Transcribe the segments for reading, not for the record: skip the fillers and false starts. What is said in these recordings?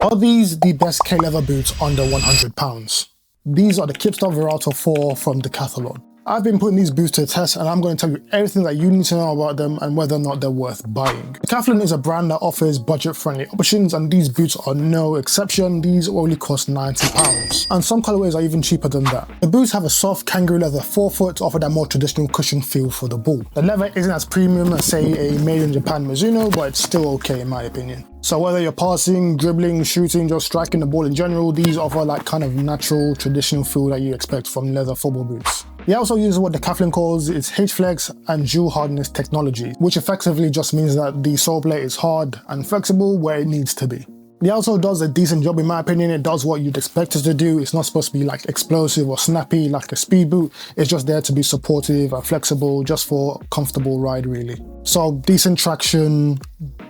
Are these the best K-leather boots under £100? These are the Kipsta Viralto IV from Decathlon. I've been putting these boots to the test and I'm going to tell you everything that you need to know about them and whether or not they're worth buying. Decathlon is a brand that offers budget-friendly options and these boots are no exception. These only cost £90 and some colorways are even cheaper than that. The boots have a soft kangaroo leather forefoot to offer that more traditional cushion feel for the ball. The leather isn't as premium as say a made in Japan Mizuno, but it's still okay in my opinion. So whether you're passing, dribbling, shooting, just striking the ball in general, these offer like kind of natural traditional feel that you expect from leather football boots. They also use what Decathlon calls its H-Flex and dual hardness technology, which effectively just means that the sole plate is hard and flexible where it needs to be. It also does a decent job in my opinion. It does what you'd expect it to do. It's not supposed to be like explosive or snappy like a speed boot. It's just there to be supportive and flexible, just for a comfortable ride really. So decent traction,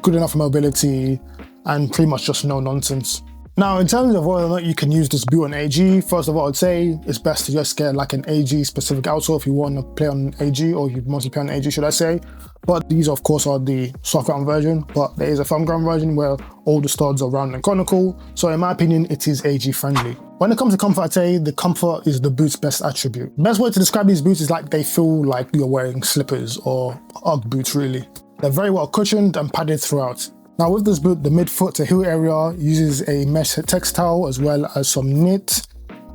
good enough mobility, and pretty much just no nonsense. Now, in terms of whether or not you can use this boot on AG, first of all, I'd say it's best to just get like an AG specific outsole if you want to play on AG, or you mostly play on AG, should I say. But these, of course, are the soft ground version, but there is a firm ground version where all the studs are round and conical. So in my opinion, it is AG friendly. When it comes to comfort, I'd say the comfort is the boot's best attribute. The best way to describe these boots is like they feel like you're wearing slippers or UGG boots really. They're very well cushioned and padded throughout. Now with this boot, the mid-foot to heel area uses a mesh textile as well as some knit.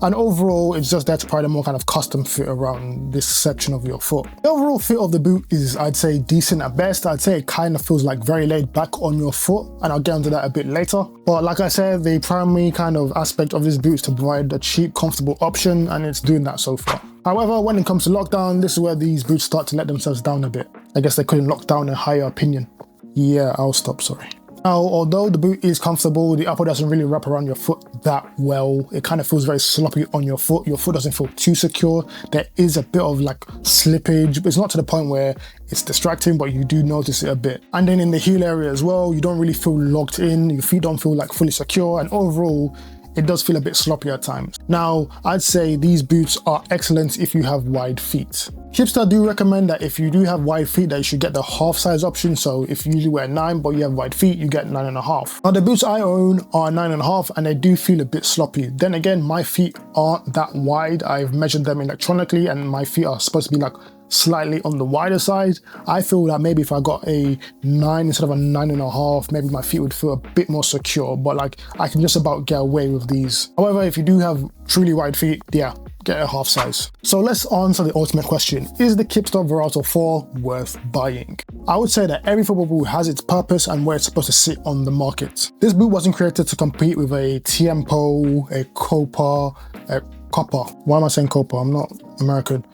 And overall, it's just there to provide a more kind of custom fit around this section of your foot. The overall fit of the boot is, I'd say, decent at best. I'd say it kind of feels like very laid back on your foot, and I'll get into that a bit later. But like I said, the primary kind of aspect of this boot is to provide a cheap, comfortable option, and it's doing that so far. However, when it comes to lockdown, this is where these boots start to let themselves down a bit. I guess they couldn't lock down a higher opinion. Yeah, I'll stop, sorry. Now, although the boot is comfortable, the upper doesn't really wrap around your foot that well. It kind of feels very sloppy on your foot. Your foot doesn't feel too secure. There is a bit of like slippage, but it's not to the point where it's distracting, but you do notice it a bit. And then in the heel area as well, you don't really feel locked in. Your feet don't feel like fully secure, and overall, it does feel a bit sloppy at times. Now, I'd say these boots are excellent if you have wide feet. Kipsta do recommend that if you do have wide feet that you should get the half size option. So if you usually wear 9 but you have wide feet, you get 9.5. Now the boots I own are 9.5 and they do feel a bit sloppy. Then again, my feet aren't that wide. I've measured them electronically and my feet are supposed to be like slightly on the wider side. I feel that maybe if I got a 9 instead of a 9.5, maybe my feet would feel a bit more secure, but like I can just about get away with these. However, if you do have truly wide feet, yeah, get a half size. So let's answer the ultimate question. Is the Kipsta Viralto IV worth buying? I would say that every football boot has its purpose and where it's supposed to sit on the market. This boot wasn't created to compete with a Tiempo, a Copa, a Copper. Why am I saying Copa? I'm not American.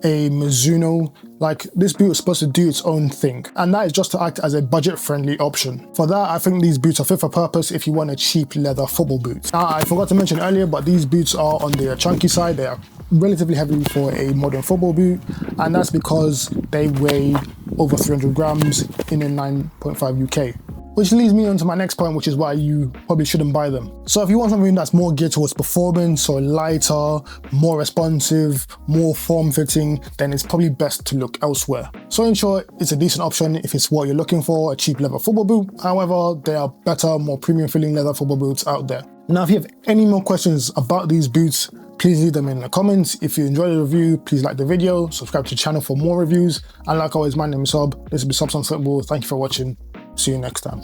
A Mizuno. Like, this boot is supposed to do its own thing, and that is just to act as a budget-friendly option. For that, I think these boots are fit for purpose if you want a cheap leather football boot. Now, I forgot to mention earlier, but these boots are on the chunky side. They are relatively heavy for a modern football boot, and that's because they weigh over 300 grams in a 9.5 UK. Which leads me on to my next point, which is why you probably shouldn't buy them. So if you want something that's more geared towards performance or lighter, more responsive, more form-fitting, then it's probably best to look elsewhere. So in short, it's a decent option if it's what you're looking for, a cheap leather football boot. However, there are better, more premium feeling leather football boots out there. Now, if you have any more questions about these boots, please leave them in the comments. If you enjoyed the review, please like the video, subscribe to the channel for more reviews. And like always, my name is Sob. This has been Sobs on Football. Thank you for watching. See you next time.